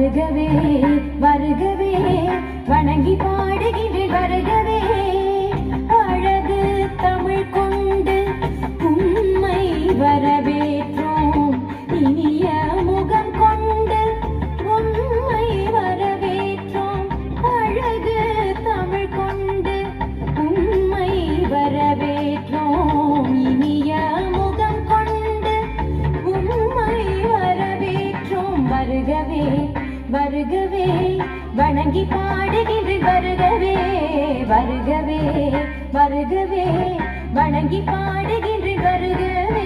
வருகவே வருகவே வணங்கி பாடுகிறேன் வருகவே அழகு தமிழ் கொண்டு உம்மை வரவேற்றோம் இனிய முகம் கொண்டு உம்மை வரவேற்றோம் அழகு தமிழ் கொண்டு உம்மை வரவேற்றோம் இனிய முகம் கொண்டு உம்மை வரவேற்றோம் வருகவே வருகவே வணங்கி பாடுகிறேன் வருகவே வருகவே வருகவே வணங்கி பாடுகிறேன் வருகவே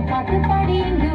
பாட்டு பாடி இங்கு